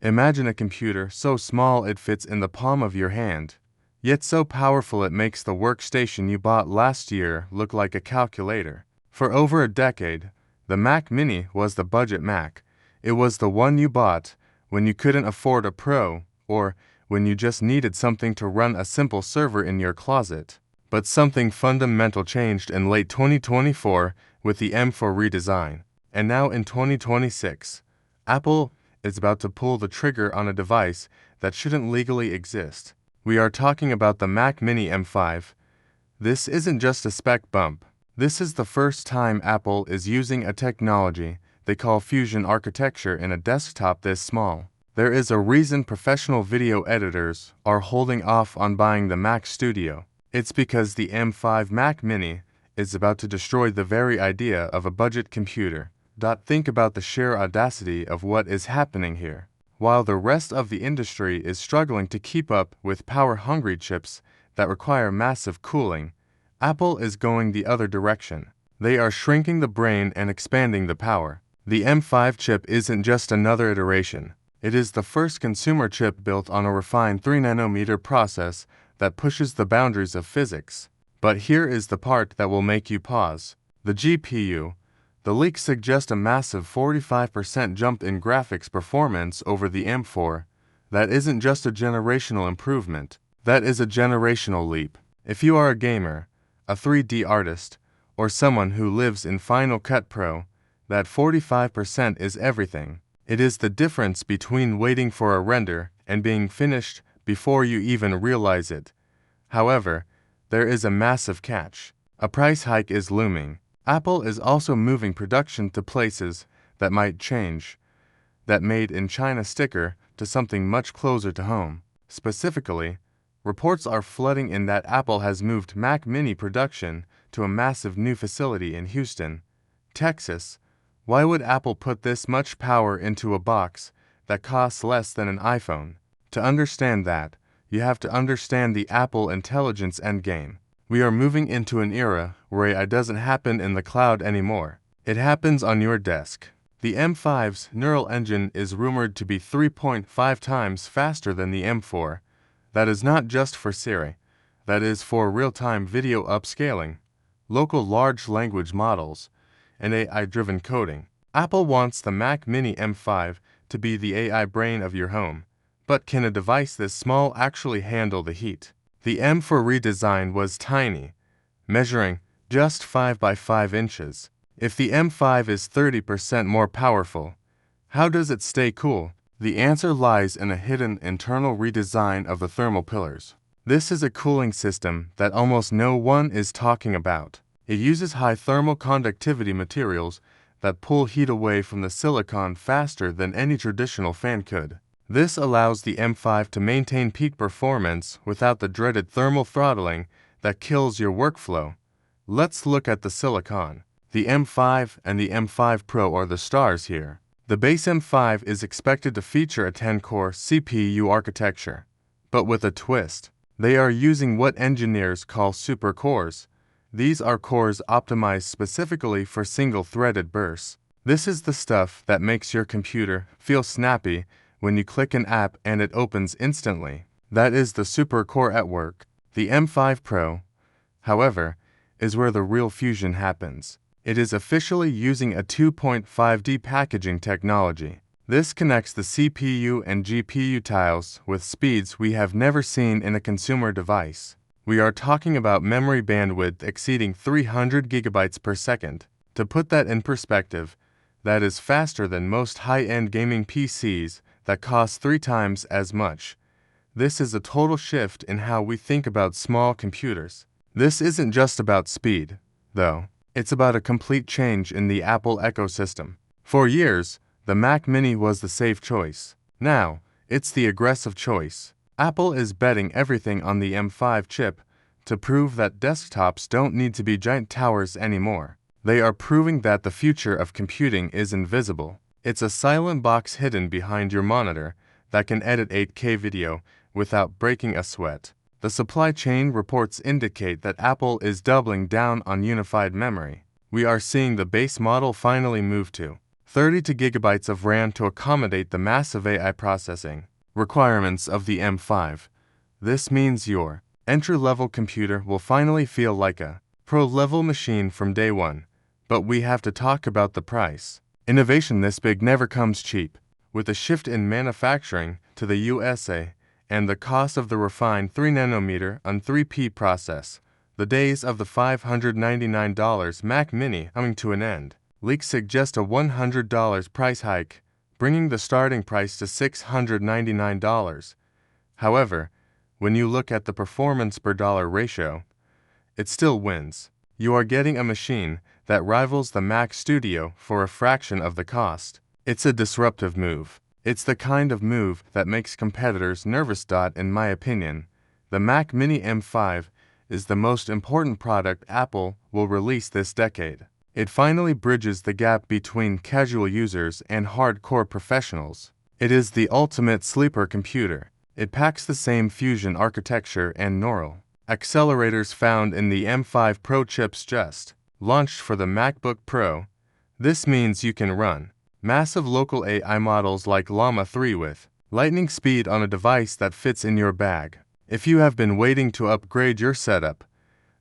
Imagine a computer so small it fits in the palm of your hand, yet so powerful it makes the workstation you bought last year look like a calculator. For over a decade, the Mac Mini was the budget Mac. It was the one you bought when you couldn't afford a Pro, or when you just needed something to run a simple server in your closet. But something fundamental changed in late 2024 with the M4 redesign. And now in 2026, Apple is about to pull the trigger on a device that shouldn't legally exist. We are talking about the Mac Mini M5. This isn't just a spec bump. This is the first time Apple is using a technology they call fusion architecture in a desktop this small. There is a reason professional video editors are holding off on buying the Mac Studio. It's because the M5 Mac Mini is about to destroy the very idea of a budget computer. Think about the sheer audacity of what is happening here. While the rest of the industry is struggling to keep up with power-hungry chips that require massive cooling, Apple is going the other direction. They are shrinking the brain and expanding the power. The M5 chip isn't just another iteration. It is the first consumer chip built on a refined 3nm process that pushes the boundaries of physics. But here is the part that will make you pause. The GPU. The leaks suggest a massive 45% jump in graphics performance over the M4. That isn't just a generational improvement. That is a generational leap. If you are a gamer, a 3D artist, or someone who lives in Final Cut Pro, that 45% is everything. It is the difference between waiting for a render and being finished before you even realize it. However, there is a massive catch. A price hike is looming. Apple is also moving production to places that might change that made in China sticker to something much closer to home. Specifically, reports are flooding in that Apple has moved Mac Mini production to a massive new facility in Houston, Texas. Why would Apple put this much power into a box that costs less than an iPhone? To understand that, you have to understand the Apple intelligence endgame. We are moving into an era where AI doesn't happen in the cloud anymore. It happens on your desk. The M5's neural engine is rumored to be 3.5 times faster than the M4. That is not just for Siri. That is for real-time video upscaling, local large language models, and AI-driven coding. Apple wants the Mac Mini M5 to be the AI brain of your home. But can a device this small actually handle the heat? The M4 redesign was tiny, measuring just 5 by 5 inches. If the M5 is 30% more powerful, how does it stay cool? The answer lies in a hidden internal redesign of the thermal pillars. This is a cooling system that almost no one is talking about. It uses high thermal conductivity materials that pull heat away from the silicon faster than any traditional fan could. This allows the M5 to maintain peak performance without the dreaded thermal throttling that kills your workflow. Let's look at the silicon. The M5 and the M5 Pro are the stars here. The base M5 is expected to feature a 10-core CPU architecture, but with a twist. They are using what engineers call super cores. These are cores optimized specifically for single-threaded bursts. This is the stuff that makes your computer feel snappy when you click an app and it opens instantly. That is the super core at work. The M5 Pro, however, is where the real fusion happens. It is officially using a 2.5D packaging technology. This connects the CPU and GPU tiles with speeds we have never seen in a consumer device. We are talking about memory bandwidth exceeding 300 gigabytes per second. To put that in perspective, that is faster than most high-end gaming PCs that cost 3 times as much. This is a total shift in how we think about small computers. This isn't just about speed, though. It's about a complete change in the Apple ecosystem. For years, the Mac Mini was the safe choice. Now, it's the aggressive choice. Apple is betting everything on the M5 chip to prove that desktops don't need to be giant towers anymore. They are proving that the future of computing is invisible. It's a silent box hidden behind your monitor that can edit 8K video without breaking a sweat. The supply chain reports indicate that Apple is doubling down on unified memory. We are seeing the base model finally move to 32 gigabytes of RAM to accommodate the massive AI processing requirements of the M5. This means your entry-level computer will finally feel like a pro-level machine from day one. But we have to talk about the price. Innovation this big never comes cheap. With a shift in manufacturing to the USA and the cost of the refined 3nm on 3P process, the days of the $599 Mac Mini coming to an end. Leaks suggest a $100 price hike, bringing the starting price to $699. However, when you look at the performance per dollar ratio, it still wins. You are getting a machine that rivals the Mac Studio for a fraction of the cost. It's a disruptive move. It's the kind of move that makes competitors nervous. In my opinion, the Mac Mini M5 is the most important product Apple will release this decade. It finally bridges the gap between casual users and hardcore professionals. It is the ultimate sleeper computer. It packs the same Fusion architecture and neural accelerators found in the M5 Pro chips just launched for the MacBook Pro. This means you can run massive local AI models like Llama 3 with lightning speed on a device that fits in your bag. If you have been waiting to upgrade your setup,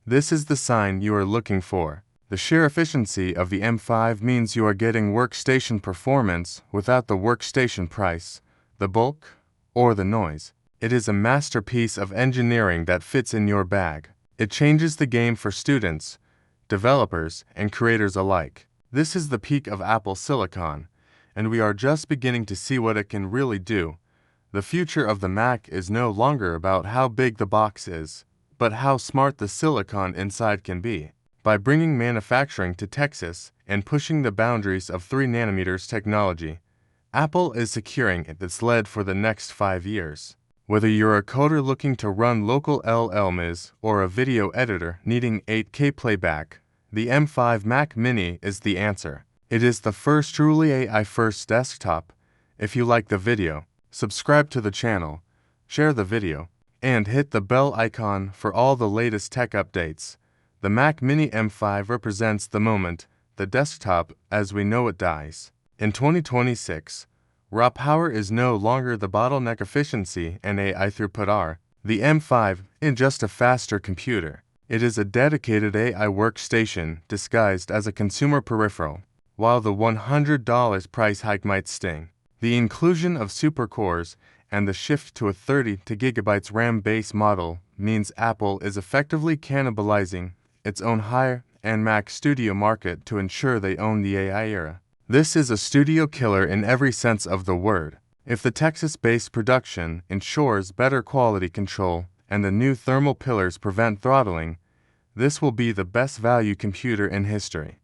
this is the sign you are looking for. The sheer efficiency of the M5 means you are getting workstation performance without the workstation price, the bulk, or the noise. It is a masterpiece of engineering that fits in your bag. It changes the game for students, developers, and creators alike. This is the peak of Apple Silicon, and we are just beginning to see what it can really do. The future of the Mac is no longer about how big the box is, but how smart the silicon inside can be. By bringing manufacturing to Texas and pushing the boundaries of 3nm technology, Apple is securing its lead for the next 5 years. Whether you're a coder looking to run local LLMs or a video editor needing 8K playback, the M5 Mac Mini is the answer. It is the first truly AI-first desktop. If you like the video, subscribe to the channel, share the video, and hit the bell icon for all the latest tech updates. The Mac Mini M5 represents the moment the desktop as we know it dies. In 2026, raw power is no longer the bottleneck. Efficiency and AI throughput are. The M5 is just a faster computer. It is a dedicated AI workstation disguised as a consumer peripheral. While the $100 price hike might sting, the inclusion of supercores and the shift to a 32 GB RAM base model means Apple is effectively cannibalizing its own higher-end Mac Studio market to ensure they own the AI era. This is a studio killer in every sense of the word. If the Texas-based production ensures better quality control and the new thermal pillars prevent throttling, this will be the best value computer in history.